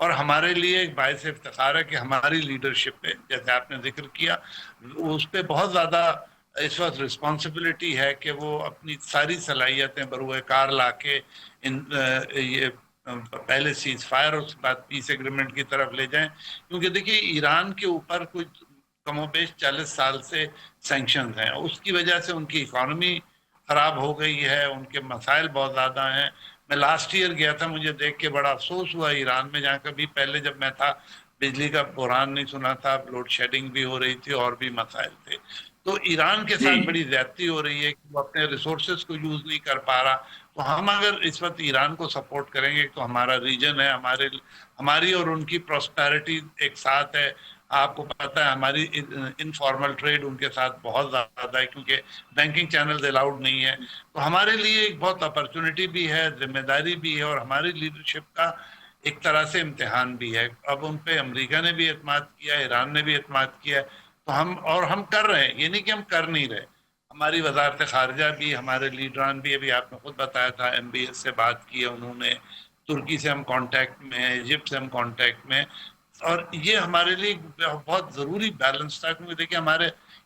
اور ہمارے لیے ایک باعث افتخار ہے کہ ہماری لیڈرشپ پہ، جیسے آپ نے ذکر کیا، اس پہ بہت زیادہ اس وقت رسپانسبلٹی ہے کہ وہ اپنی ساری صلاحیتیں بروئے کار لا کے یہ پہلے سیز فائر اور اس کے بعد پیس ایگریمنٹ کی طرف لے جائیں. کیونکہ دیکھیے ایران کے اوپر کچھ کم و بیش 40 سال سے سینکشنز ہیں، اس کی وجہ سے ان کی اکانومی خراب ہو گئی ہے، ان کے مسائل بہت زیادہ ہیں. میں لاسٹ ایئر گیا تھا، مجھے دیکھ کے بڑا افسوس ہوا ایران میں، جہاں کبھی پہلے جب میں تھا بجلی کا بحران نہیں سنا تھا، لوڈ شیڈنگ بھی ہو رہی تھی اور بھی مسائل تھے. تو ایران کے ساتھ جی بڑی زیادتی ہو رہی ہے کہ وہ اپنے ریسورسز کو یوز نہیں کر پا رہا. تو ہم اگر اس وقت ایران کو سپورٹ کریں گے تو ہمارا ریجن ہے، ہماری اور ان کی پراسپیرٹی ایک ساتھ ہے. آپ کو پتہ ہے ہماری انفارمل ٹریڈ ان کے ساتھ بہت زیادہ ہے، کیونکہ بینکنگ چینلز الاؤڈ نہیں ہے. تو ہمارے لیے ایک بہت اپرچونٹی بھی ہے، ذمہ داری بھی ہے، اور ہماری لیڈرشپ کا ایک طرح سے امتحان بھی ہے. اب ان پہ امریکہ نے بھی اعتماد کیا، ایران نے بھی اعتماد کیا، تو ہم کر رہے ہیں، یہ نہیں کہ ہم کر نہیں رہے. ہماری وزارت خارجہ بھی، ہمارے لیڈران بھی، ابھی آپ نے خود بتایا تھا ایم بی ایس سے بات کی ہے انہوں نے، ترکی سے ہم کانٹیکٹ میں ہیں، ایجپٹ سے ہم کانٹیکٹ میں. اور یہ ہمارے لیے بہت ضروری بیلنس تھا، کیونکہ دیکھیں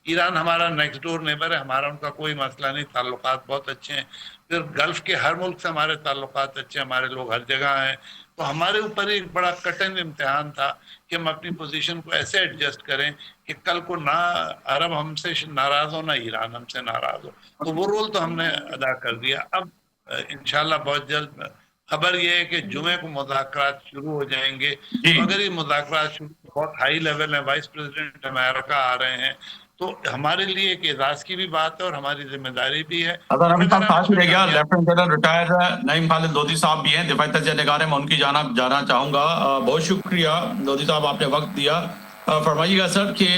ایران ہمارا نیکسٹ ڈور نیبر ہے، ہمارا ان کا کوئی مسئلہ نہیں، تعلقات بہت اچھے ہیں. پھر گلف کے ہر ملک سے ہمارے تعلقات اچھے ہیں، ہمارے لوگ ہر جگہ ہیں. تو ہمارے اوپر ایک بڑا کٹن امتحان تھا کہ ہم اپنی پوزیشن کو ایسے ایڈجسٹ کریں کہ کل کو نہ عرب ہم سے ناراض ہو، نہ ایران ہم سے ناراض ہو. تو وہ رول تو ہم نے ادا کر دیا. اب انشاءاللہ بہت جلد خبر یہ ہے کہ جمعے کو مذاکرات شروع ہو جائیں گے. جی تو اگر یہ مذاکرات شروع بہت ہائی لیول ہے، وائس پریزیڈنٹ امریکہ آ رہے ہیں، تو ہمارے لیے ایک اعزاز کی بھی بات ہے اور ہماری ذمہ داری بھی ہے. اگر اور نبی اگر صاحب ہم ساتھ اس ہی میں رہ گیا، کامیاب لیفٹیننٹ جنرل ریٹائر نعیم خالد لودھی صاحب بھی ہیں، دفاعی تجزیہ نگار ہیں، میں ان کی جانا چاہوں گا. بہت شکریہ لودھی صاحب، آپ نے وقت دیا. فرمائیے گا سر کہ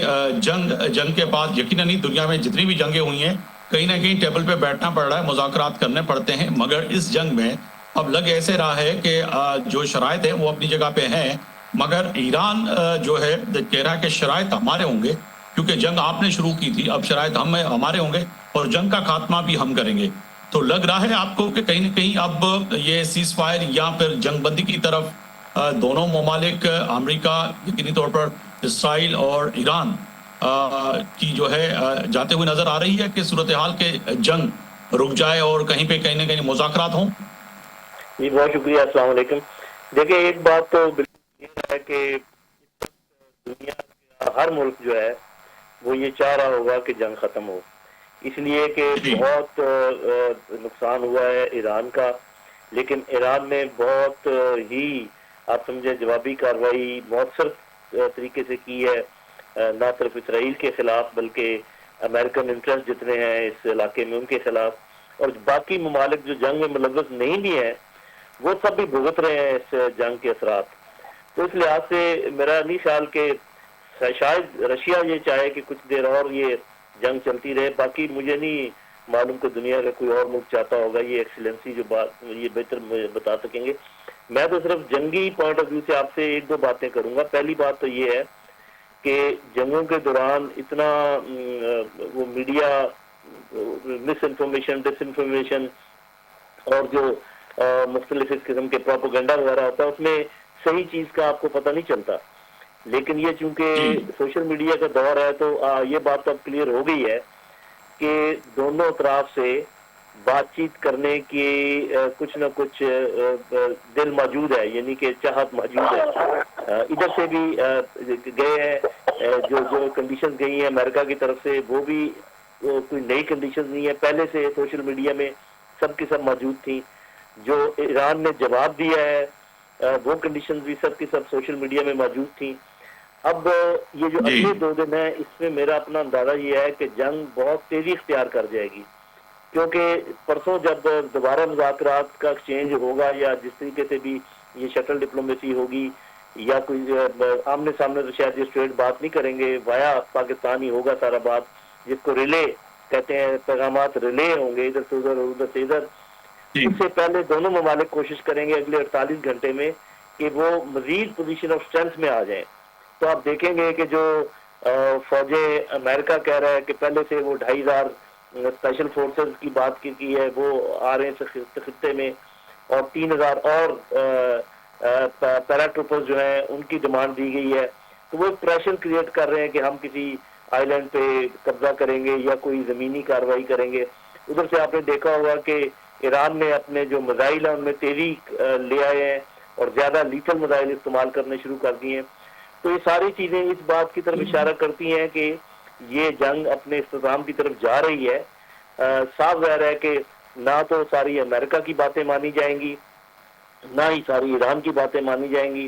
جنگ کے بعد یقیناً دنیا میں جتنی بھی جنگیں ہوئی ہیں، کہیں نہ کہیں ٹیبل پہ بیٹھنا پڑ رہا ہے، مذاکرات کرنے پڑتے ہیں، مگر اس جنگ میں اب لگ ایسے رہا ہے کہ جو شرائط ہیں وہ اپنی جگہ پہ ہیں، مگر ایران جو ہے کہہ رہا ہے کہ شرائط ہمارے ہوں گے، کیونکہ جنگ آپ نے شروع کی تھی، اب شرائط ہمارے ہوں گے اور جنگ کا خاتمہ بھی ہم کریں گے. تو لگ رہا ہے آپ کو کہ کہیں نہ کہیں اب یہ سیز فائر یا پھر جنگ بندی کی طرف دونوں ممالک، امریکہ یقینی طور پر، اسرائیل اور ایران کی جو ہے جاتے ہوئے نظر آ رہی ہے کہ صورتحال کے جنگ رک جائے اور کہیں پہ کہیں نہ کہیں مذاکرات ہوں؟ جی بہت شکریہ، السلام علیکم. دیکھیں ایک بات تو بالکل یہ ہے کہ دنیا کا ہر ملک جو ہے وہ یہ چاہ رہا ہوگا کہ جنگ ختم ہو، اس لیے کہ بہت نقصان ہوا ہے ایران کا. لیکن ایران نے بہت ہی آپ سمجھے جوابی کارروائی مؤثر طریقے سے کی ہے، نہ صرف اسرائیل کے خلاف بلکہ امریکن انٹرسٹ جتنے ہیں اس علاقے میں ان کے خلاف، اور باقی ممالک جو جنگ میں ملوث نہیں بھی ہیں وہ سب بھی بھگت رہے ہیں اس جنگ کے اثرات. تو اس لحاظ سے میرا نہیں خیال کہ شاید رشیا یہ چاہے کہ کچھ دیر اور یہ جنگ چلتی رہے. باقی مجھے نہیں معلوم کہ دنیا کا کوئی اور ملک چاہتا ہوگا، یہ ایکسیلنسی جو بات یہ بہتر بتا سکیں گے. میں تو صرف جنگی پوائنٹ آف ویو سے آپ سے ایک دو باتیں کروں گا. پہلی بات تو یہ ہے کہ جنگوں کے دوران اتنا وہ میڈیا مس انفارمیشن، ڈس انفارمیشن اور جو مختلف اس قسم کے پروپیگنڈا وغیرہ ہوتا ہے اس میں صحیح چیز کا آپ کو پتہ نہیں چلتا. لیکن یہ چونکہ سوشل میڈیا کا دور ہے تو یہ بات اب کلیئر ہو گئی ہے کہ دونوں اطراف سے بات چیت کرنے کی کچھ نہ کچھ دل موجود ہے، یعنی کہ چاہت موجود ہے. ادھر سے بھی گئے ہیں جو کنڈیشن گئی ہیں امریکہ کی طرف سے، وہ بھی کوئی نئی کنڈیشن نہیں ہے، پہلے سے سوشل میڈیا میں سب کی سب موجود تھیں. جو ایران نے جواب دیا ہے وہ کنڈیشن بھی سب کی سب سوشل میڈیا میں موجود تھیں. اب یہ جو اگلے 2 دن ہیں اس میں میرا اپنا اندازہ یہ ہے کہ جنگ بہت تیزی اختیار کر جائے گی، کیونکہ پرسوں جب دوبارہ مذاکرات کا ایکسچینج ہوگا یا جس طریقے سے بھی یہ شٹل ڈپلومیسی ہوگی یا کوئی آمنے سامنے تو شاید یہ اسٹریٹ بات نہیں کریں گے، وایا پاکستان ہی ہوگا سارا بات، جس کو ریلے کہتے ہیں، پیغامات ریلے ہوں گے ادھر سے ادھر اور ادھر سے ادھر. اس سے پہلے دونوں ممالک کوشش کریں گے اگلے 48 گھنٹے میں کہ وہ مزید پوزیشن آف اسٹرینتھ میں آ جائیں. تو آپ دیکھیں گے کہ جو فوجیں امریکہ کہہ رہا ہے کہ پہلے سے وہ 2500 اسپیشل فورسز کی بات کی ہے وہ آ رہے ہیں خطے میں، اور 3000 اور پیراٹروپرز جو ہیں ان کی ڈیمانڈ دی گئی ہے. تو وہ پریشر کریٹ کر رہے ہیں کہ ہم کسی آئی لینڈ پہ قبضہ کریں گے یا کوئی زمینی کارروائی کریں گے. ادھر سے آپ نے دیکھا ہوگا کہ ایران نے اپنے جو میزائل ہیں ان میں تیزی لے آئے ہیں اور زیادہ لیتھل میزائل استعمال کرنے شروع کر دیے ہیں. تو یہ ساری چیزیں اس بات کی طرف اشارہ کرتی ہیں کہ یہ جنگ اپنے اختتام کی طرف جا رہی ہے. صاف ظاہر ہے کہ نہ تو ساری امریکہ کی باتیں مانی جائیں گی نہ ہی ساری ایران کی باتیں مانی جائیں گی.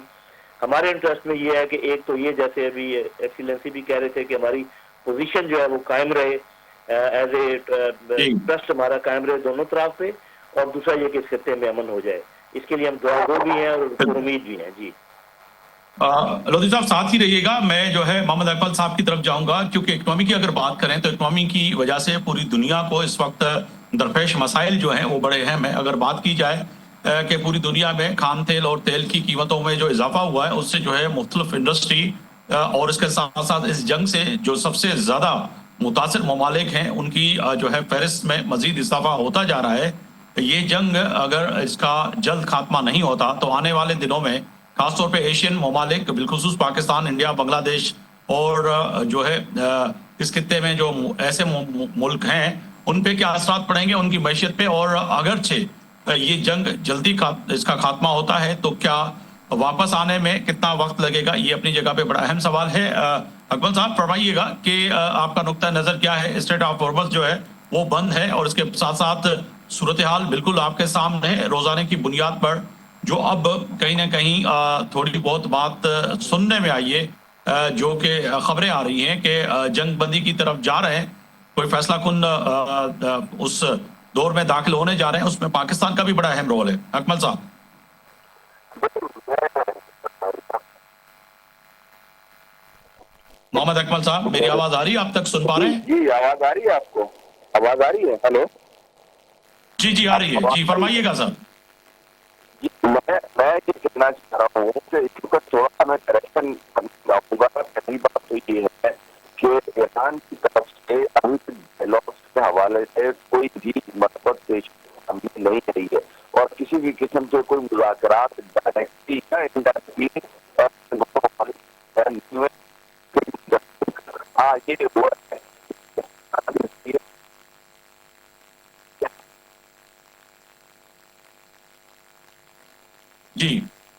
ہمارے انٹرسٹ میں یہ ہے کہ ایک تو یہ جیسے ابھی ایکسیلنسی بھی کہہ رہے تھے کہ ہماری پوزیشن جو ہے وہ قائم رہے, ایز اے ٹرسٹ ہمارا قائم رہے دونوں طرف سے, اور دوسرا یہ کہ اس خطے میں امن ہو جائے. اس کے لیے ہم دعا گو بھی ہیں اور امید بھی ہیں. جی لودھی صاحب ساتھ ہی رہیے گا. میں جو ہے محمد اکمل صاحب کی طرف جاؤں گا, کیونکہ اکنامی کی اگر بات کریں تو اکنامی کی وجہ سے پوری دنیا کو اس وقت درپیش مسائل جو ہیں وہ بڑے اہم ہیں. اگر بات کی جائے کہ پوری دنیا میں خام تیل اور تیل کی قیمتوں میں جو اضافہ ہوا ہے اس سے جو ہے مختلف انڈسٹری اور اس کے ساتھ ساتھ اس جنگ سے جو سب سے زیادہ متاثر ممالک ہیں ان کی جو ہے فہرست میں مزید اضافہ ہوتا جا رہا ہے. یہ جنگ اگر اس کا جلد خاتمہ نہیں ہوتا تو آنے والے دنوں میں خاص طور پہ ایشین ممالک بالخصوص پاکستان, انڈیا, بنگلہ دیش اور جو ہے اس خطے میں جو ایسے ملک ہیں ان پہ کیا اثرات پڑیں گے ان کی معیشت پہ. اور اگرچہ یہ جنگ جلدی اس کا خاتمہ ہوتا ہے تو کیا واپس آنے میں کتنا وقت لگے گا, یہ اپنی جگہ پہ بڑا اہم سوال ہے. اکمل صاحب فرمائیے گا کہ آپ کا نقطہ نظر کیا ہے. اسٹریٹ آف ہارمز جو ہے وہ بند ہے اور اس کے ساتھ ساتھ صورتحال بالکل آپ کے سامنے ہے روزانے کی بنیاد پر, جو اب کہیں نہ کہیں تھوڑی بہت بات سننے میں آئی ہے جو کہ خبریں آ رہی ہیں کہ جنگ بندی کی طرف جا رہے ہیں, کوئی فیصلہ کن اس دور میں داخل ہونے جا رہے ہیں. اس میں پاکستان کا بھی بڑا اہم رول ہے. اکمل صاحب محمد اکمل صاحب میری آواز آ رہی ہے, آپ تک سن پا رہے ہیں؟ جی آواز آ رہی ہے, آپ کو آواز آ رہی ہے؟ ہلو جی جی آ رہی ہے, جی فرمائیے گا سر. میں یہ کہنا چاہ رہا ہوں کہ اس کو تھوڑا میں کریکشن کرنا چاہوں گا. پہلی بات تو یہ ہے کہ ایران کی طرف سے ابھی ڈائلاگس کے حوالے سے کوئی بھی مثبت پیش نہیں رہی ہے اور کسی بھی قسم سے کوئی مذاکرات ڈائریکٹلی یا انڈائریکٹلی یہ ہوا ہے. جی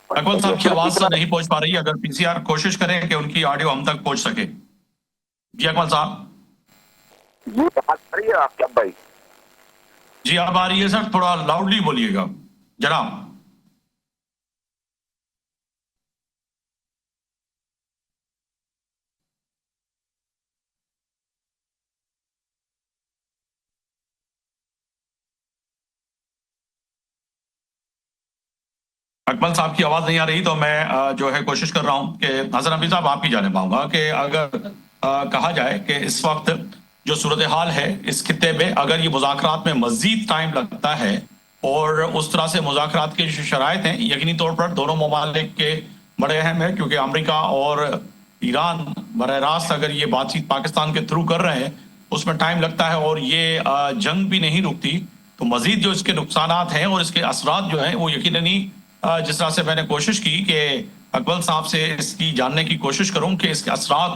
اکمل صاحب کی آواز نہیں پہنچ پا رہی, اگر پی سی آر کوشش کریں کہ ان کی آڈیو ہم تک پہنچ سکے. جی اکمل صاحب جی بات آ رہی ہے آپ کیا بھائی؟ جی اب آ رہی ہے سر, تھوڑا لاؤڈلی بولیے گا جناب. اکمل صاحب کی آواز نہیں آ رہی تو میں جو ہے کوشش کر رہا ہوں کہ حسن حفیظ صاحب آپ کی جانب آؤں گا کہ اگر کہا جائے کہ اس وقت جو صورتحال ہے اس خطے میں اگر یہ مذاکرات میں مزید ٹائم لگتا ہے اور اس طرح سے مذاکرات کی جو شرائط ہیں یقینی طور پر دونوں ممالک کے بڑے اہم ہیں, کیونکہ امریکہ اور ایران براہ راست اگر یہ بات چیت پاکستان کے تھرو کر رہے ہیں اس میں ٹائم لگتا ہے اور یہ جنگ بھی نہیں رکتی تو مزید جو اس کے نقصانات ہیں اور اس کے اثرات جو ہیں وہ یقیناً جس طرح سے میں نے کوشش کی کہ اکمل صاحب سے اس کی جاننے کی کوشش کروں کہ اس کے اثرات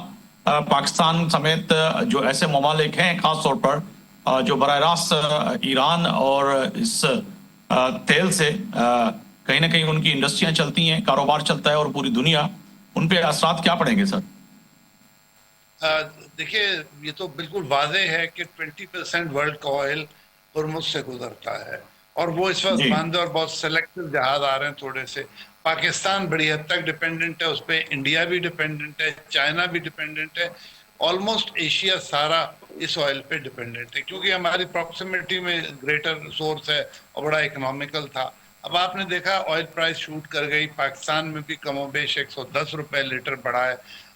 پاکستان سمیت جو ایسے ممالک ہیں خاص طور پر جو براہ راست ایران اور اس تیل سے کہیں نہ کہیں ان کی انڈسٹریاں چلتی ہیں, کاروبار چلتا ہے اور پوری دنیا, ان پہ اثرات کیا پڑیں گے سر؟ دیکھیے یہ تو بالکل واضح ہے کہ 20% ورلڈ کا آئل ہرمز سے گزرتا ہے اور وہ اس وقت بند اور بہت سلیکٹو جہاز آ رہے ہیں تھوڑے سے. پاکستان بڑی حد تک ڈیپینڈنٹ ہے اس پہ, انڈیا بھی ڈیپینڈنٹ ہے, چائنا بھی ڈیپینڈنٹ ہے, آلموسٹ ایشیا سارا اس آئل پہ ڈیپینڈنٹ ہے کیونکہ ہماری پراکسیمیٹی میں گریٹر سورس ہے اور بڑا اکنامیکل تھا. اب آپ نے دیکھا آئل پرائس شوٹ کر گئی, پاکستان میں بھی کم و بیش 110 روپے لیٹر بڑھا ہے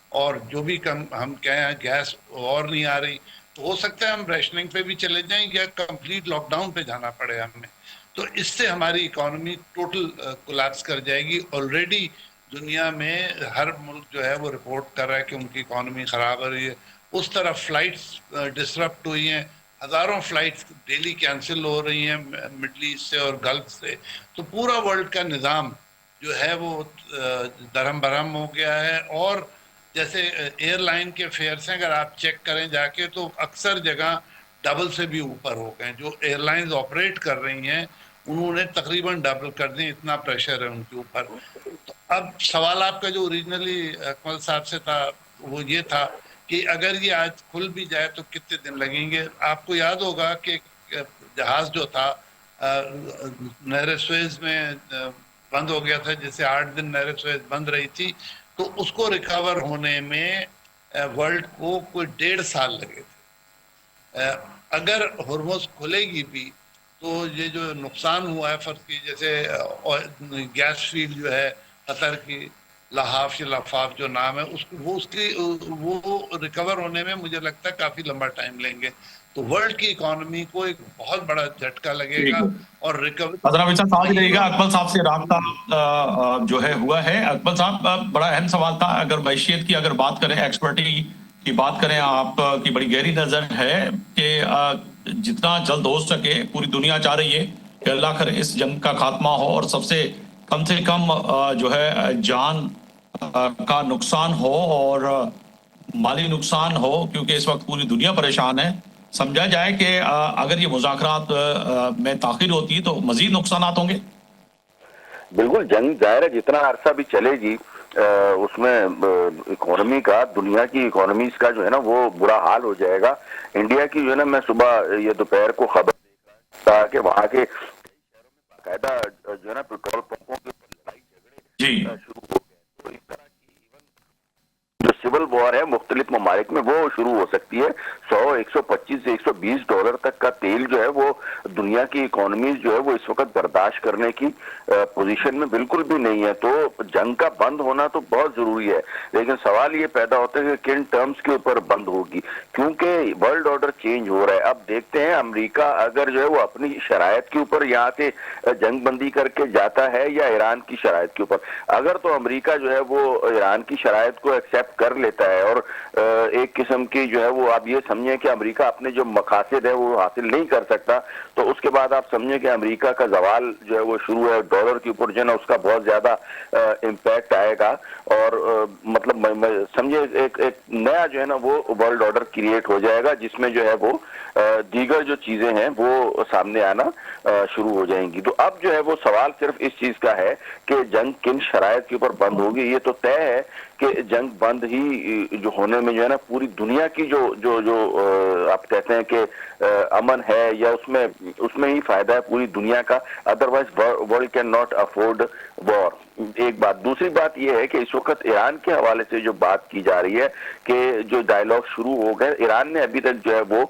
اور جو بھی کم ہم کہیں گیس اور نہیں آ رہی تو ہو سکتا ہے ہم ریشننگ پہ بھی چلے جائیں یا کمپلیٹ لاک ڈاؤن پہ جانا پڑے ہمیں. تو اس سے ہماری اکانومی ٹوٹل کولیپس کر جائے گی. آلریڈی دنیا میں ہر ملک جو ہے وہ رپورٹ کر رہا ہے کہ ان کی اکانومی خراب ہو رہی ہے. اس طرف فلائٹس ڈسرپٹ ہوئی ہیں, ہزاروں فلائٹس ڈیلی کینسل ہو رہی ہیں مڈل ایسٹ سے اور گلف سے. تو پورا ورلڈ کا نظام جو ہے وہ درہم برہم ہو گیا ہے. اور جیسے ایئر لائن کے فیئرس ہیں اگر آپ چیک کریں جا کے تو اکثر جگہ ڈبل سے بھی اوپر ہو گئے. جو ایئر لائنز آپریٹ کر رہی ہیں انہوں نے تقریباً ڈبل کر دیں, اتنا پریشر ہے ان کے اوپر. تو اب سوال آپ کا جو اوریجنلی اکمل صاحب سے تھا وہ یہ تھا کہ اگر یہ آج کھل بھی جائے تو کتنے دن لگیں گے. آپ کو یاد ہوگا کہ جہاز جو تھا نہر سوئز میں بند ہو گیا تھا, جیسے 8 دن نہر سوئز بند رہی تھی, تو اس کو ریکور ہونے میں ورلڈ کو کوئی 1.5 سال لگے تھے. اگر ہرمز کھلے گی بھی تو یہ جو نقصان ہوا ہے فرض کی جیسے گیس فیلڈ جو ہے قطر کی لحاف یا لفاف جو نام ہے وہ ریکور ہونے میں مجھے لگتا ہے کافی لمبا ٹائم لیں گے. تو ورلڈ کی اکانومی کو ایک بہت بڑا جھٹکا لگے گا اور ریکوری. ساتھ ہی رہے گا. اکمل صاحب سے رابطہ جو ہے ہوا ہے. اکمل صاحب, بڑا اہم سوال تھا. اگر معیشت کی اگر بات کریں, ایکسپرٹی کی بات کریں, آپ کی بڑی گہری نظر ہے کہ جتنا جلد ہو سکے پوری دنیا چاہ رہی ہے کہ اللہ کرے اس جنگ کا خاتمہ ہو اور سب سے کم جو ہے جان کا نقصان ہو اور مالی نقصان ہو, کیونکہ اس وقت پوری دنیا پریشان ہے. سمجھا جائے کہ اگر یہ مذاکرات میں تاخیر ہوتی ہے تو مزید نقصانات ہوں گے. بالکل, جنگ ظاہر ہے جتنا عرصہ بھی چلے گی اس میں اکانومی کا, دنیا کی اکانومیز کا جو ہے نا وہ برا حال ہو جائے گا. انڈیا کی جو ہے نا, میں صبح یہ دوپہر کو خبر دیکھ رہا تھا کہ وہاں کے شہروں میں باقاعدہ جو ہے نا پیٹرول پمپوں کے اوپر لڑائی جھگڑے شروع ہو گئے. تو اس طرح کی جو سول وار ہے مختلف ممالک میں وہ شروع ہو سکتی ہے. 125 سے 120 ڈالر تک کا تیل جو ہے وہ دنیا کی اکانومیز جو ہے وہ اس وقت برداشت کرنے کی پوزیشن میں بالکل بھی نہیں ہے. تو جنگ کا بند ہونا تو بہت ضروری ہے, لیکن سوال یہ پیدا ہوتا ہے کہ کن ٹرمز کے اوپر بند ہوگی, کیونکہ ورلڈ آرڈر چینج ہو رہا ہے. اب دیکھتے ہیں امریکہ اگر جو ہے وہ اپنی شرائط کے اوپر یہاں سے جنگ بندی کر کے جاتا ہے یا ایران کی شرائط کے اوپر. اگر تو امریکہ جو ہے وہ ایران کی شرائط کو ایکسیپٹ کر لیتا ہے اور ایک قسم کی جو ہے وہ آپ یہ سمجھیں کہ امریکہ اپنے جو مقاصد ہے وہ حاصل نہیں کر سکتا, تو اس کے بعد آپ سمجھیں کہ امریکہ کا زوال جو ہے وہ شروع ہے. ڈالر کے اوپر جو ہے نا اس کا بہت زیادہ امپیکٹ آئے گا اور مطلب سمجھے ایک نیا جو ہے نا وہ ورلڈ آرڈر کریٹ ہو جائے گا جس میں جو ہے وہ دیگر جو چیزیں ہیں وہ سامنے آنا شروع ہو جائیں گی. تو اب جو ہے وہ سوال صرف اس چیز کا ہے کہ جنگ کن شرائط کے اوپر بند ہوگی. یہ تو طے ہے کہ جنگ بند ہی جو ہونے میں جو ہے نا پوری دنیا کی جو آپ کہتے ہیں کہ امن ہے یا اس میں ہی فائدہ ہے پوری دنیا کا. Otherwise world can not afford war. ایک بات. دوسری بات یہ ہے کہ اس وقت ایران کے حوالے سے جو بات کی جا رہی ہے کہ جو ڈائیلاگ شروع ہو گئے, ایران نے ابھی تک جو ہے وہ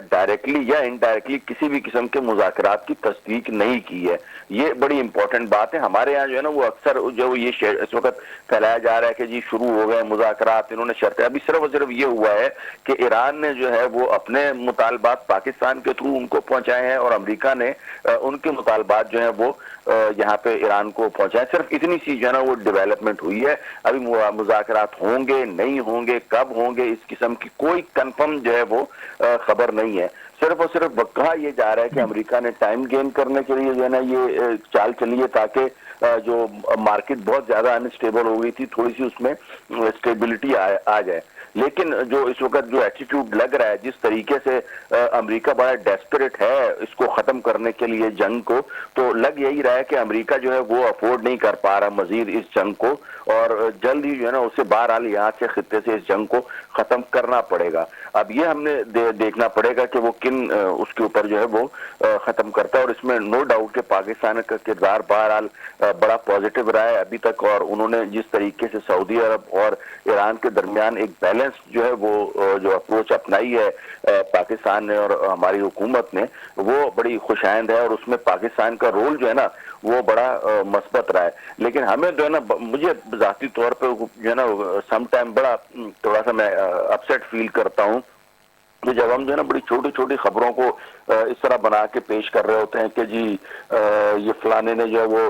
ڈائریکٹلی یا انڈائریکٹلی کسی بھی قسم کے مذاکرات کی تصدیق نہیں کی ہے. یہ بڑی امپورٹنٹ بات ہے. ہمارے یہاں جو ہے نا وہ اکثر جو یہ اس وقت پھیلایا جا رہا ہے کہ جی شروع ہو گئے مذاکرات, انہوں نے شرطیں. ابھی صرف اور صرف یہ ہوا ہے کہ ایران نے جو ہے وہ اپنے مطالبات پاکستان کے تھرو ان کو پہنچائے ہیں اور امریکہ نے ان کے مطالبات جو ہیں وہ یہاں پہ ایران کو پہنچائے. صرف اتنی سی جو ہے نا وہ ڈیولپمنٹ ہوئی ہے. ابھی مذاکرات ہوں گے نہیں ہوں گے, کب ہوں گے, اس قسم کی کوئی کنفرم جو ہے وہ خبر نہیں ہے. صرف اور صرف کہا یہ جا رہا ہے کہ امریکہ نے ٹائم گین کرنے کے لیے جو ہے نا یہ چال چلی ہے تاکہ جو مارکیٹ بہت زیادہ انسٹیبل ہو گئی تھی تھوڑی سی اس میں اسٹیبلٹی آ جائے. لیکن جو اس وقت جو ایٹیٹیوڈ لگ رہا ہے, جس طریقے سے امریکہ بڑا ڈیسپریٹ ہے اس کو ختم کرنے کے لیے جنگ کو, تو لگ یہی رہا ہے کہ امریکہ جو ہے وہ افورڈ نہیں کر پا رہا مزید اس جنگ کو اور جلد ہی جو ہے نا اسے بہرحال یہاں سے خطے سے اس جنگ کو ختم کرنا پڑے گا. اب یہ ہم نے دیکھنا پڑے گا کہ وہ کن اس کے اوپر جو ہے وہ ختم کرتا ہے. اور اس میں نو ڈاؤٹ کہ پاکستان کا کردار بہرحال بڑا پازیٹیو رہا ہے ابھی تک, اور انہوں نے جس طریقے سے سعودی عرب اور ایران کے درمیان ایک بیلنس جو ہے وہ جو اپروچ اپنائی ہے پاکستان نے اور ہماری حکومت نے, وہ بڑی خوش آئند ہے اور اس میں پاکستان کا رول جو ہے نا وہ بڑا مثبت رہا ہے. لیکن ہمیں جو ہے نا مجھے ذاتی طور پہ جو ہے نا سم ٹائم بڑا تھوڑا سا میں اپسیٹ فیل کرتا ہوں کہ جب ہم جو ہے نا بڑی چھوٹی چھوٹی خبروں کو اس طرح بنا کے پیش کر رہے ہوتے ہیں کہ جی یہ فلانے نے جو ہے وہ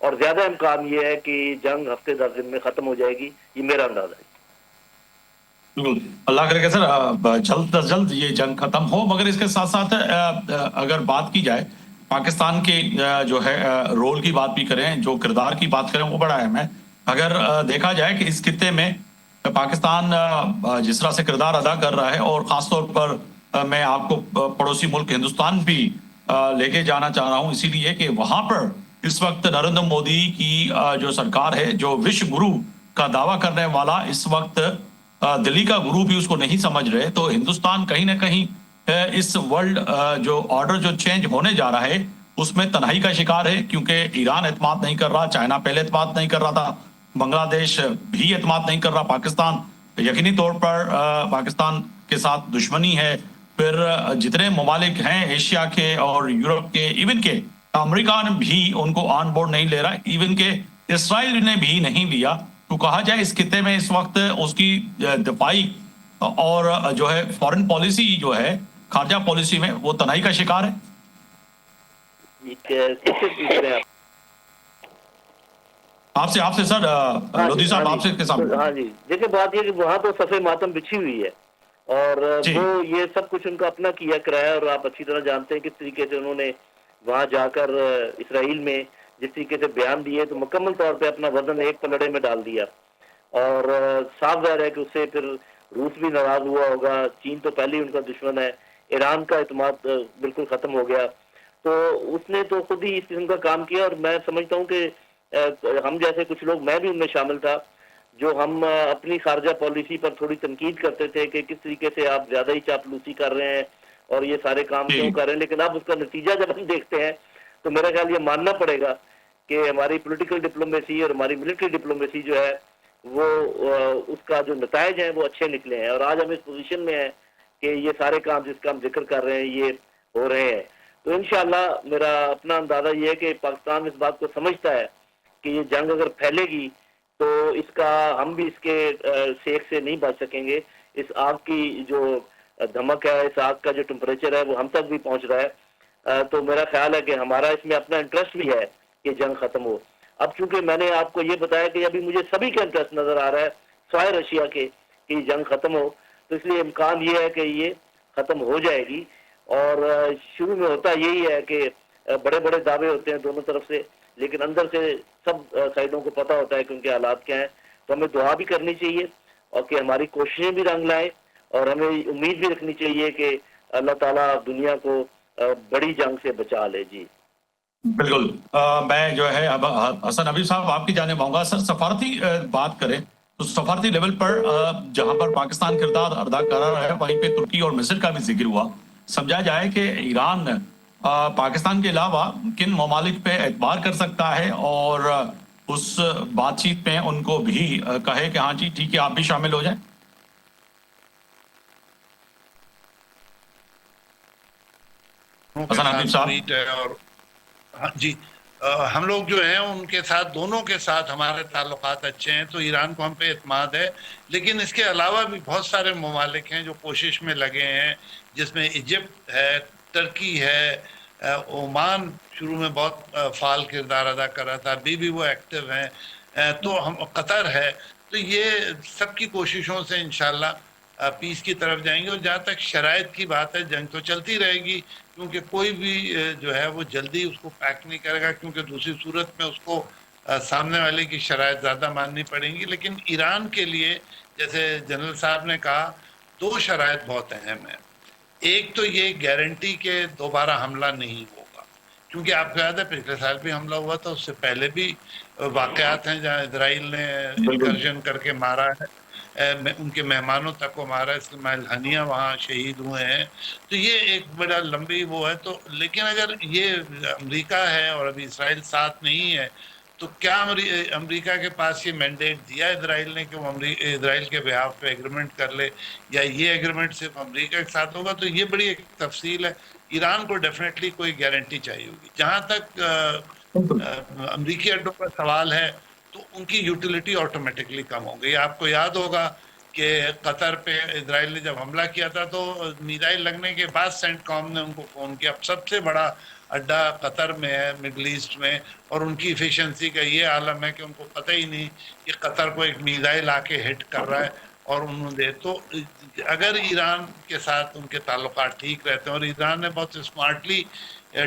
اور زیادہ امکان یہ ہے کہ جنگ ہفتے 10 دن میں ختم ہو جائے گی، یہ میرا اندازہ ہے۔ بالکل، اللہ کرے کہ سر جلد از جلد یہ جنگ ختم ہو، مگر اس کے ساتھ ساتھ اگر بات کی جائے پاکستان کے جو ہے رول کی بات بھی کریں، جو کردار کی بات کریں، وہ بڑا اہم ہے۔ اگر دیکھا جائے کہ اس خطے میں پاکستان جس طرح سے کردار ادا کر رہا ہے، اور خاص طور پر میں آپ کو پڑوسی ملک ہندوستان بھی لے کے جانا چاہ رہا ہوں، اسی لیے کہ وہاں پر اس وقت نریندر مودی کی جو سرکار ہے، جو وشو گرو کا دعویٰ کرنے والا اس وقت دلی کا گرو بھی اس کو نہیں سمجھ رہے، تو ہندوستان کہیں نہ کہیں اس ورلڈ جو آرڈر جو چینج ہونے جا رہا ہے اس میں تنہائی کا شکار ہے، کیونکہ ایران اعتماد نہیں کر رہا، چائنا پہلے اعتماد نہیں کر رہا تھا، بنگلہ دیش بھی اعتماد نہیں کر رہا، پاکستان یقینی طور پر پاکستان کے ساتھ دشمنی ہے، پھر جتنے ممالک ہیں ایشیا کے اور یورپ کے، ایون کہ امریکہ نے بھی ان کو آن بورڈ نہیں لے رہا، ایون کہ اسرائیل نے بھی نہیں لیا، تو کہا جائے اس خطے میں اس وقت اس کی دفاعی اور جو ہے فارن پالیسی جو ہے خارجہ پالیسی میں وہ تنہائی کا شکار ہے۔ آپ سے سر لودھی صاحب، آپ سے کے سامنے۔ ہاں جی، دیکھیں بات یہ کہ وہاں تو صفِ ماتم بچھی ہوئی ہے، اور وہ یہ سب کچھ ان کا اپنا کیا کرایا، اور آپ اچھی طرح جانتے ہیں کس طریقے سے انہوں نے وہاں جا کر اسرائیل میں جس طریقے سے بیان دیے، تو مکمل طور پہ اپنا وزن ایک پلڑے میں ڈال دیا، اور صاف ظاہر ہے کہ اس سے پھر روس بھی ناراض ہوا ہوگا، چین تو پہلے ہی ان کا دشمن ہے، ایران کا اعتماد بالکل ختم ہو گیا، تو اس نے تو خود ہی اس قسم کا کام کیا، اور میں سمجھتا ہوں کہ ہم جیسے کچھ لوگ، میں بھی ان میں شامل تھا، جو ہم اپنی خارجہ پالیسی پر تھوڑی تنقید کرتے تھے کہ کس طریقے سے آپ زیادہ ہی چاپلوسی کر رہے ہیں اور یہ سارے کام کیوں کر رہے ہیں، لیکن اب اس کا نتیجہ جب ہم دیکھتے ہیں تو میرا خیال یہ ماننا پڑے گا کہ ہماری پولیٹیکل ڈپلومیسی اور ہماری ملٹری ڈپلومیسی جو ہے وہ اس کا جو نتائج ہیں وہ اچھے نکلے ہیں، اور آج ہم اس پوزیشن میں ہیں کہ یہ سارے کام جس کا ہم ذکر کر رہے ہیں یہ ہو رہے ہیں، تو انشاءاللہ میرا اپنا اندازہ یہ ہے کہ پاکستان اس بات کو سمجھتا ہے کہ یہ جنگ اگر پھیلے گی تو اس کا ہم بھی اس کے سیک سے نہیں بچ سکیں گے، اس آگ کی جو دھمک ہے، اس آگ کا جو ٹمپریچر ہے وہ ہم تک بھی پہنچ رہا ہے، تو میرا خیال ہے کہ ہمارا اس میں اپنا انٹرسٹ بھی ہے کہ جنگ ختم ہو۔ اب چونکہ میں نے آپ کو یہ بتایا کہ ابھی مجھے سبھی کا انٹرسٹ نظر آ رہا ہے سوائے رشیا کے کہ یہ جنگ ختم ہو، تو اس لیے امکان یہ ہے کہ یہ ختم ہو جائے گی، اور شروع میں ہوتا یہی ہے کہ بڑے بڑے دعوے ہوتے ہیں دونوں طرف سے، لیکن اندر سے سب سائڈوں کو پتہ ہوتا ہے کہ ان کے حالات کیا ہیں، تو ہمیں دعا بھی کرنی چاہیے اور کہ ہماری کوششیں بھی رنگ لائیں، اور ہمیں امید بھی رکھنی چاہیے کہ اللہ تعالیٰ دنیا کو بڑی جنگ سے بچا لے۔ جی بالکل، میں جو ہے اب حسن حبیب صاحب آپ کی جانب آؤں گا۔ سر سفارتی بات کریں تو سفارتی لیول پر جہاں پر پاکستان کردار ادا کر رہا ہے، وہیں پہ ترکی اور مصر کا بھی ذکر ہوا۔ سمجھا جائے کہ ایران پاکستان کے علاوہ کن ممالک پہ اعتبار کر سکتا ہے، اور اس بات چیت میں ان کو بھی کہے کہ ہاں جی ٹھیک ہے آپ بھی شامل ہو جائیں۔ حسن حبیب صاحب۔ اور جی، ہم لوگ جو ہیں ان کے ساتھ، دونوں کے ساتھ ہمارے تعلقات اچھے ہیں، تو ایران کو ہم پہ اعتماد ہے، لیکن اس کے علاوہ بھی بہت سارے ممالک ہیں جو کوشش میں لگے ہیں، جس میں ایجپٹ ہے، ترکی ہے، عمان شروع میں بہت فعال کردار ادا کر رہا تھا، ابھی بھی وہ ایکٹیو ہیں، تو ہم قطر ہے، تو یہ سب کی کوششوں سے انشاءاللہ پیس کی طرف جائیں گے۔ اور جہاں تک شرائط کی بات ہے، جنگ تو چلتی رہے گی، کیونکہ کوئی بھی جو ہے وہ جلدی اس کو پیک نہیں کرے گا، کیونکہ دوسری صورت میں اس کو سامنے والے کی شرائط زیادہ ماننی پڑیں گی۔ لیکن ایران کے لیے جیسے جنرل صاحب نے کہا، دو شرائط بہت اہم ہیں۔ ایک تو یہ گارنٹی کہ دوبارہ حملہ نہیں ہوگا، کیونکہ آپ کو یاد ہے پچھلے سال بھی حملہ ہوا تھا، اس سے پہلے بھی واقعات ہیں جہاں اسرائیل نے انکرجن کر کے مارا ہے، ان کے مہمانوں تک کو مارا، اسماعیل ہنیہ وہاں شہید ہوئے ہیں، تو یہ ایک بڑا لمبی وہ ہے۔ تو لیکن اگر یہ امریکہ ہے اور ابھی اسرائیل ساتھ نہیں ہے، تو کیا امریکہ کے پاس یہ مینڈیٹ دیا اسرائیل نے کہ وہ اسرائیل کے بہاف پہ ایگریمنٹ کر لے، یا یہ ایگریمنٹ صرف امریکہ کے ساتھ ہوگا؟ تو یہ بڑی ایک تفصیل ہے۔ ایران کو ڈیفینیٹلی کوئی گارنٹی چاہیے ہوگی۔ جہاں تک امریکی اڈوں کا سوال ہے، تو ان کی یوٹیلیٹی آٹومیٹکلی کم ہو گئی۔ آپ کو یاد ہوگا کہ قطر پہ اسرائیل نے جب حملہ کیا تھا تو میزائل لگنے کے بعد سینٹ کام نے ان کو فون کیا. اب سب سے بڑا اڈا قطر میں ہے مڈل ایسٹ میں, اور ان کی ایفیشنسی کا یہ عالم ہے کہ ان کو پتہ ہی نہیں کہ قطر کو ایک میزائل آ کے ہٹ کر رہا ہے. اور انہوں نے تو اگر ایران کے ساتھ ان کے تعلقات ٹھیک رہتے ہیں, اور ایران نے بہت اسمارٹلی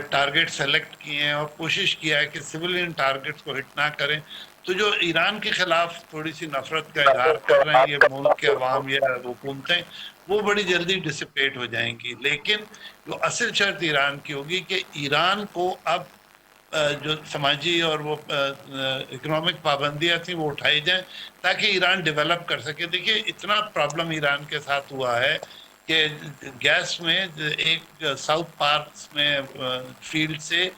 ٹارگٹ سلیکٹ کیے ہیں اور کوشش کیا ہے کہ سویلین ٹارگٹس کو ہٹ نہ کریں, تو جو ایران کے خلاف تھوڑی سی نفرت کا اظہار کر رہے ہیں یہ ملک کے عوام یا حکومتیں, وہ بڑی جلدی ڈسپیٹ ہو جائیں گی. لیکن جو اصل شرط ایران کی ہوگی کہ ایران کو اب جو سماجی اور وہ اکنامک پابندیاں تھیں وہ اٹھائی جائیں تاکہ ایران ڈیولپ کر سکے. دیکھیے اتنا پرابلم ایران کے ساتھ ہوا ہے کہ گیس میں ایک ساؤتھ پارٹس میں فیلڈ سے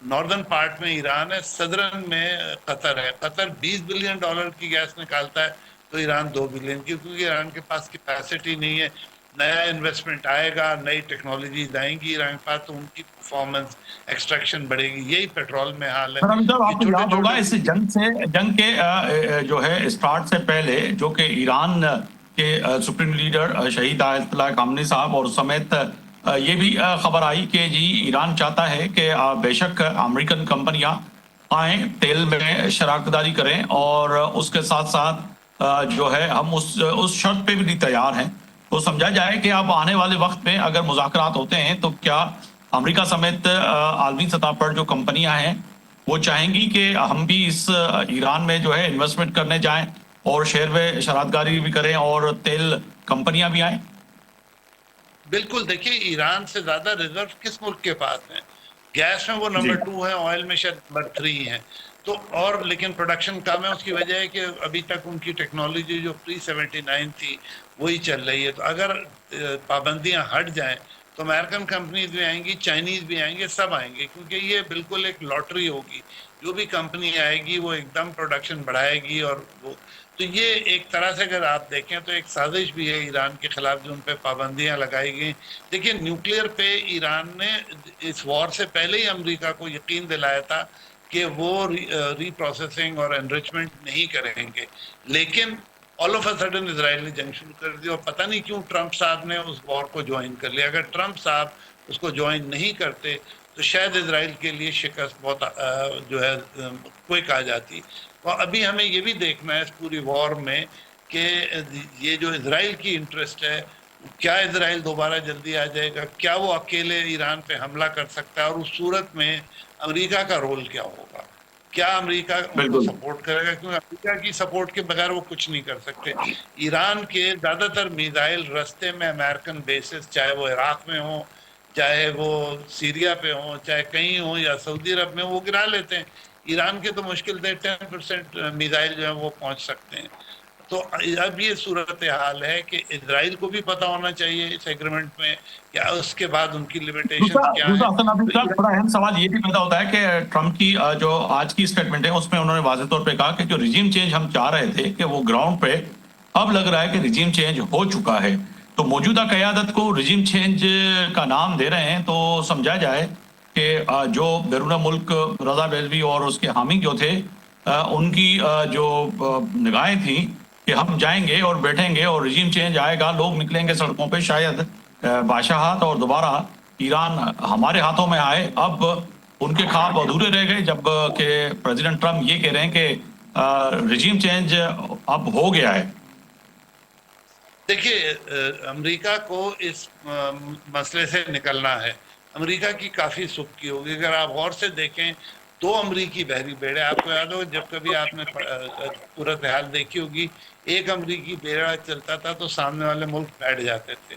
ناردرن پارٹ میں ایران ہے, صدرن میں قطر ہے. قطر $20 بلین کی گیس نکالتا ہے تو ایران 2 بلین کی, کیونکہ ایران کے پاس کیپیسٹی نہیں ہے. نیا انویسٹمنٹ آئے گا, نئی ٹیکنالوجیز آئیں گی ایران کے پاس, تو ان کی پرفارمنس ایکسٹریکشن بڑھے گی. یہی پیٹرول میں حال ہے. آپ کو یاد ہوگا اس جنگ کے جو ہے اسٹارٹ سے پہلے جو کہ ایران کے سپریم لیڈر شہید آیت اللہ خامنئی صاحب اور سمیت یہ بھی خبر آئی کہ جی ایران چاہتا ہے کہ بے شک امریکن کمپنیاں آئیں تیل میں شراکت داری کریں, اور اس کے ساتھ ساتھ جو ہے ہم اس شرط پہ بھی تیار ہیں. تو سمجھا جائے کہ اب آنے والے وقت میں اگر مذاکرات ہوتے ہیں تو کیا امریکہ سمیت عالمی سطح پر جو کمپنیاں ہیں وہ چاہیں گی کہ ہم بھی اس ایران میں جو ہے انویسٹمنٹ کرنے جائیں اور شہر میں شراکت داری بھی کریں اور تیل کمپنیاں بھی آئیں؟ بالکل. دیکھیے ایران سے زیادہ ریزرو کس ملک کے پاس ہیں؟ گیس میں وہ نمبر 2 ہے, آئل میں شاید نمبر 3 ہے. تو اور لیکن پروڈکشن کم ہے. اس کی وجہ ہے کہ ابھی تک ان کی ٹیکنالوجی جو pre-79 تھی وہی چل رہی ہے. تو اگر پابندیاں ہٹ جائیں تو امریکن کمپنیز بھی آئیں گی, چائنیز بھی آئیں گے, سب آئیں گے, کیونکہ یہ بالکل ایک لاٹری ہوگی. جو بھی کمپنی آئے گی وہ ایک دم پروڈکشن بڑھائے گی. اور وہ تو یہ ایک طرح سے اگر آپ دیکھیں تو ایک سازش بھی ہے ایران کے خلاف جو ان پہ پابندیاں لگائی گئی. دیکھیں نیوکلیئر پہ ایران نے اس وار سے پہلے ہی امریکہ کو یقین دلایا تھا کہ وہ ری پروسیسنگ اور انریچمنٹ نہیں کریں گے, لیکن آل آف اے سڈن اسرائیل نے جنگ شروع کر دی, اور پتہ نہیں کیوں ٹرمپ صاحب نے اس وار کو جوائن کر لیا. اگر ٹرمپ صاحب اس کو جوائن نہیں کرتے تو شاید اسرائیل کے لیے شکست بہت جو ہے کوئک آ جاتی. اور ابھی ہمیں یہ بھی دیکھنا ہے اس پوری وار میں کہ یہ جو اسرائیل کی انٹرسٹ ہے, کیا اسرائیل دوبارہ جلدی آ جائے گا, کیا وہ اکیلے ایران پہ حملہ کر سکتا ہے, اور اس صورت میں امریکہ کا رول کیا ہوگا, کیا امریکہ ان کو سپورٹ کرے گا, کیونکہ امریکہ کی سپورٹ کے بغیر وہ کچھ نہیں کر سکتے. ایران کے زیادہ تر میزائل رستے میں امریکن بیسز, چاہے وہ عراق میں ہوں, چاہے وہ سیریا پہ ہوں, چاہے کہیں ہوں, یا سعودی عرب میں, وہ گرا لیتے ہیں. ایران کے تو مشکل سے 10% میزائل جو ہیں وہ پہنچ سکتے ہیں. تو اب یہ صورتحال ہے کہ اسرائیل کو بھی پتہ ہونا چاہیے اس ایگریمنٹ میں کہ اس کے بعد ان کی لمیٹیشن کیا ہیں. بڑا اہم سوال یہ بھی پیدا ہوتا ہے کہ ٹرمپ کی جو آج کی اسٹیٹمنٹ ہے اس میں انہوں نے واضح طور پہ کہا کہ جو ریجیم چینج ہم چاہ رہے تھے کہ وہ گراؤنڈ پہ اب لگ رہا ہے کہ ریجیم چینج ہو چکا ہے. تو موجودہ قیادت کو ریجیم چینج کا نام دے رہے ہیں, تو سمجھا جائے کہ جو بیرون ملک رضا بیلوی اور اس کے حامی جو تھے ان کی جو نگاہیں تھیں کہ ہم جائیں گے اور بیٹھیں گے اور ریجیم چینج آئے گا, لوگ نکلیں گے سڑکوں پہ, شاید بادشاہت اور دوبارہ ایران ہمارے ہاتھوں میں آئے. اب ان کے خواب ادھورے رہ گئے جب کہ پریزیڈنٹ ٹرمپ یہ کہہ رہے ہیں کہ ریجیم چینج اب ہو گیا ہے. دیکھیے امریکہ کو اس مسئلے سے نکلنا ہے. امریکہ کی کافی سبکی ہوگی. اگر آپ غور سے دیکھیں 2 امریکی بحری بیڑے, آپ کو یاد ہو جب کبھی آپ نے صورتحال دیکھی ہوگی, ایک امریکی بیڑا چلتا تھا تو سامنے والے ملک بیٹھ جاتے تھے.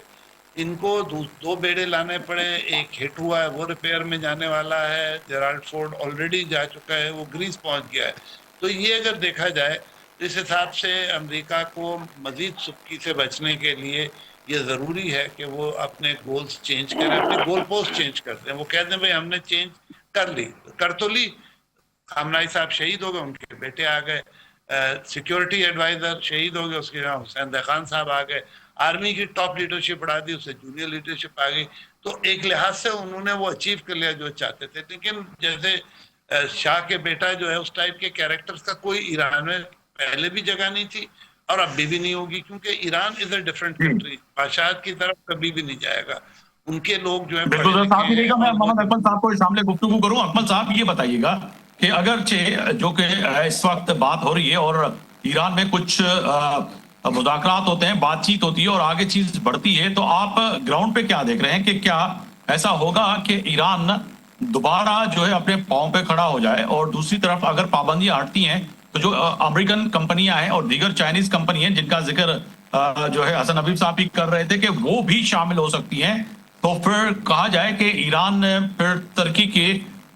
ان کو 2 بیڑے لانے پڑے, ایک ہٹ ہوا ہے وہ ریپیئر میں جانے والا ہے, جیرالڈ فورڈ آلریڈی جا چکا ہے, وہ گریس پہنچ گیا ہے. تو یہ اگر دیکھا جائے اس حساب سے امریکہ کو مزید سبکی سے بچنے کے لیے یہ ضروری ہے کہ وہ اپنے گولز چینج کریں, اپنے گول پوسٹ چینج کرتے ہیں. وہ کہتے ہیں بھئی ہم نے چینج کر تو لی, خامنئی صاحب شہید ہو گئے, ان کے بیٹے آ گئے, سیکیورٹی ایڈوائزر شہید ہو گئے, اس کے نام حسین دہ خان صاحب آ گئے, آرمی کی ٹاپ لیڈرشپ بڑھا دی, اس سے جونیئر لیڈرشپ آ گئی. تو ایک لحاظ سے انہوں نے وہ اچیو کر لیا جو چاہتے تھے. لیکن جیسے شاہ کے بیٹا جو ہے اس ٹائپ کے کیریکٹرز کا کوئی ایران میں پہلے بھی جگہ نہیں تھی, اور اب بھی نہیں ہوگی، کیونکہ ایران از اے ڈفرینٹ کنٹری، بادشاہت کی طرف کبھی بھی نہیں جائے گا. ان کے لوگ جو ہیں بالکل سر، صاحب نہیں میں محمد اکمل صاحب کو شامل گفتگو کروں. اکمل صاحب یہ بتائیے گا کہ اگرچہ جو کہ اس وقت بات ہو رہی ہے اور ایران میں کچھ مذاکرات ہوتے ہیں، بات چیت ہوتی ہے اور آگے چیز بڑھتی ہے، تو آپ گراؤنڈ پہ کیا دیکھ رہے ہیں کہ کیا ایسا ہوگا کہ ایران دوبارہ جو ہے اپنے پاؤں پہ کھڑا ہو جائے، اور دوسری طرف اگر پابندیاں ہٹتی ہیں تو جو امریکن کمپنیاں ہیں اور دیگر چائنیز کمپنی ہیں جن کا ذکر جو ہے حسن حبیب صاحب بھی کر رہے تھے کہ وہ بھی شامل ہو سکتی ہیں، تو پھر کہا جائے کہ ایران پھر ترقی کے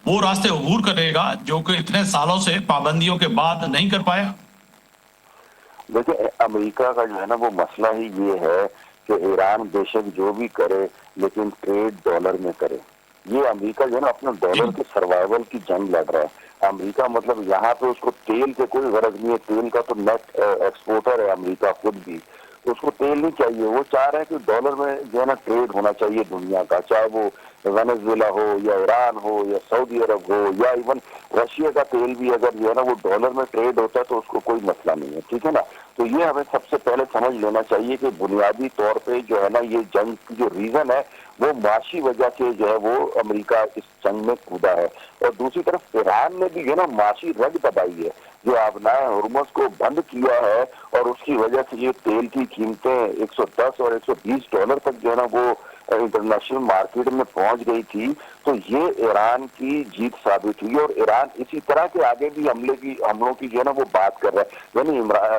وہ راستے عبور کرے گا جو کہ اتنے سالوں سے پابندیوں کے بعد نہیں کر پایا؟ دیکھیں، امریکہ کا جو ہے نا وہ مسئلہ ہی یہ ہے کہ ایران بے شک جو بھی کرے لیکن ٹریڈ ڈالر میں کرے. یہ امریکہ جو ہے نا اپنا ڈالر کے سروائیول کی جنگ لڑ رہا ہے. امریکہ مطلب یہاں پہ اس کو تیل کے کوئی غرض نہیں ہے، تیل کا تو نیٹ ایکسپورٹر ہے امریکہ خود بھی، اس کو تیل نہیں چاہیے. وہ چاہ رہے ہیں کہ ڈالر میں جو ہے نا ٹریڈ ہونا چاہیے دنیا کا، چاہے وہ وینزویلا ہو یا ایران ہو یا سعودی عرب ہو یا ایون رشیا کا تیل بھی اگر جو ہے نا وہ ڈالر میں ٹریڈ ہوتا ہے تو اس کو کوئی مسئلہ نہیں ہے. ٹھیک ہے نا؟ تو یہ ہمیں سب سے پہلے سمجھ لینا چاہیے کہ بنیادی طور پہ جو ہے نا یہ جنگ کی جو ریزن ہے وہ معاشی وجہ سے جو ہے وہ امریکہ اس جنگ میں کودا ہے. اور دوسری طرف ایران نے بھی جو ہے نا معاشی رگ دبائی ہے، جو آبنائے ہرمز کو بند کیا ہے، اور اس کی وجہ سے یہ تیل کی قیمتیں 110 اور 120 ڈالر تک جو ہے نا وہ انٹرنیشنل مارکیٹ میں پہنچ گئی تھی. تو یہ ایران کی جیت ثابت ہوئی، اور ایران اسی طرح کے آگے بھی حملوں کی جو ہے نا وہ بات کر رہا ہے. یعنی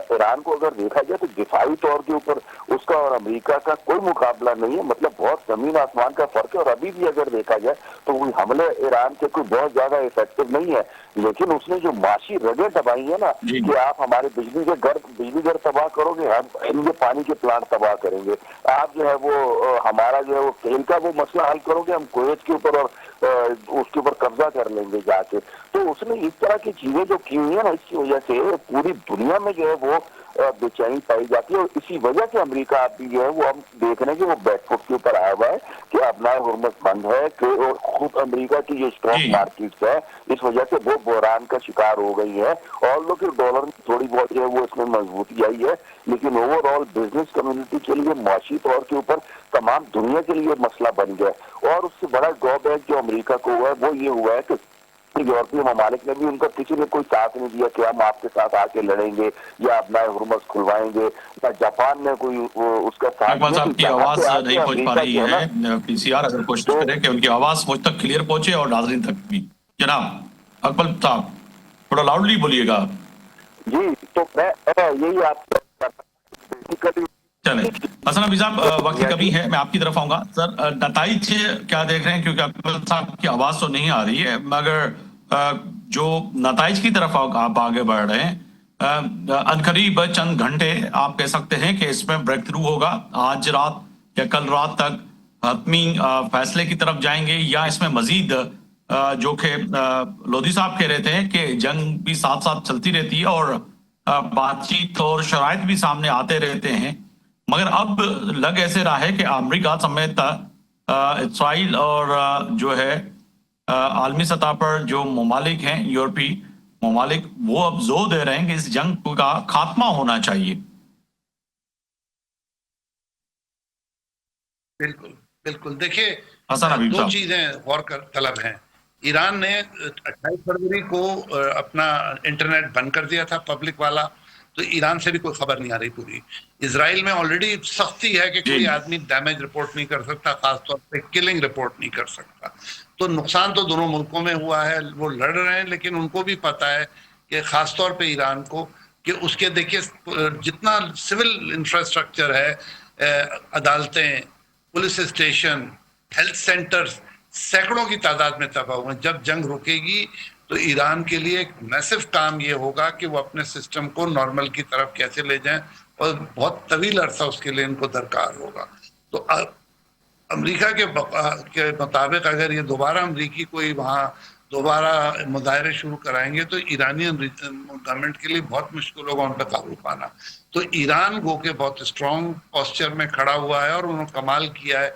ایران کو اگر دیکھا جائے تو دفاعی طور کے اوپر اس کا اور امریکہ کا کوئی مقابلہ نہیں ہے، مطلب بہت زمین آسمان کا فرق ہے. اور ابھی بھی اگر دیکھا جائے تو وہ حملے ایران کے کوئی بہت زیادہ افیکٹو نہیں ہے، لیکن اس نے جو معاشی رگیں دبائی ہیں نا کہ آپ ہمارے بجلی گھر تباہ کرو گے، ہم یہ پانی کے پلانٹ تباہ کریں گے، آپ جو ہے وہ ہمارا جو ہے وہ تیل کا وہ مسئلہ حل کرو گے، ہم کویت کے اوپر اور اس کے اوپر قبضہ کر لیں گے جا کے. تو اس نے اس طرح کی چیزیں جو کی ہوئی ہیں نا، اس کی وجہ سے پوری دنیا میں جو ہے وہ بے چینی پائی جاتی ہے. اور اسی وجہ سے امریکہ اب بھی جو ہے وہ ہم دیکھ رہے ہیں کہ وہ بیک فٹ کے اوپر آیا ہوا ہے کہ اپنا ہرمز بند ہے، کہ خود امریکہ کی جو اسٹاک مارکیٹ ہے اس وجہ سے وہ بحران کا شکار ہو گئی ہے. اور لوگ کے ڈالر میں تھوڑی بہت جو ہے وہ اس میں مضبوطی آئی ہے، لیکن اوور آل بزنس کمیونٹی کے لیے معاشی طور کے اوپر تمام دنیا کے لیے مسئلہ بن گیا. اور اس سے بڑا ڈرا بیک جو امریکہ کو ہوا ہے وہ یہ ہوا ہے کہ یورپی ممالک نے بھی ان کا کسی نے کوئی ساتھ نہیں دیا کہ ہم آپ کے ساتھ آ کے لڑیں گے یا اپنا ہرمز کھلوائیں گے، یا جاپان نے کوئی اس کا ساتھ اکمل صاحب کی آواز نہیں پہنچ پا رہی ہے، پی سی آر اگر کوشش کرے کہ ان کی آواز مجھ تک کلیئر پہنچے اور ناظرین تک بھی. جناب اکمل صاحب تھوڑا لاؤڈلی بولیے گا. جی، تو میں یہی آپ چلیں حسن حبیب صاحب، وقت کی کمی ہے، میں آپ کی طرف آؤں گا. سر نتائج کیا دیکھ رہے ہیں؟ کیونکہ اکمل صاحب کی آواز تو نہیں آ رہی ہے، مگر جو نتائج کی طرف آپ آگے بڑھ رہے ہیں، عنقریب چند گھنٹے آپ کہہ سکتے ہیں کہ اس میں بریک تھرو ہوگا، آج رات یا کل رات تک حتمی فیصلے کی طرف جائیں گے، یا اس میں مزید جو کہ لودھی صاحب کہہ رہے تھے کہ جنگ بھی ساتھ ساتھ چلتی رہتی ہے اور بات چیت اور شرائط بھی سامنے آتے رہتے ہیں، مگر اب لگ ایسے رہا ہے کہ امریکہ سمیت اسرائیل اور جو ہے عالمی سطح پر جو ممالک ہیں، یورپی ممالک، وہ اب زور دے رہے ہیں کہ اس جنگ کا خاتمہ ہونا چاہیے. بالکل بالکل. دیکھیے، حسن حبیب دو صاحب، چیزیں غور طلب ہیں. ایران نے 28 فروری کو اپنا انٹرنیٹ بند کر دیا تھا پبلک والا، تو ایران سے بھی کوئی خبر نہیں آ رہی پوری. اسرائیل میں آلریڈی سختی ہے کہ کوئی آدمی ڈیمیج رپورٹ نہیں کر سکتا، خاص طور پہ کلنگ رپورٹ نہیں کر سکتا. تو نقصان تو دونوں ملکوں میں ہوا ہے، وہ لڑ رہے ہیں، لیکن ان کو بھی پتا ہے کہ خاص طور پہ ایران کو کہ اس کے دیکھیے جتنا سول انفراسٹرکچر ہے، عدالتیں، پولیس اسٹیشن، ہیلتھ سینٹرز، سینکڑوں کی تعداد میں تباہ ہوئے. جب جنگ رکے گی تو ایران کے لیے ایک میسو کام یہ ہوگا کہ وہ اپنے سسٹم کو نارمل کی طرف کیسے لے جائیں، اور بہت طویل عرصہ اس کے لیے ان کو درکار ہوگا. تو امریکہ کے مطابق اگر یہ دوبارہ امریکی کوئی وہاں دوبارہ مظاہرے شروع کرائیں گے تو ایرانی گورنمنٹ کے لیے بہت مشکل ہوگا ان پہ قابو پانا. تو ایران گو کے بہت اسٹرانگ پوسچر میں کھڑا ہوا ہے، اور انہوں نے کمال کیا ہے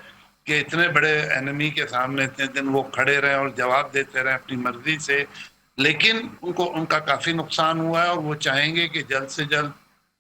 کہ اتنے بڑے اینمی کے سامنے اتنے دن وہ کھڑے رہے اور جواب دیتے رہے اپنی مرضی سے. لیکن ان کا کافی نقصان ہوا ہے، اور وہ چاہیں گے کہ جلد سے جلد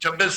26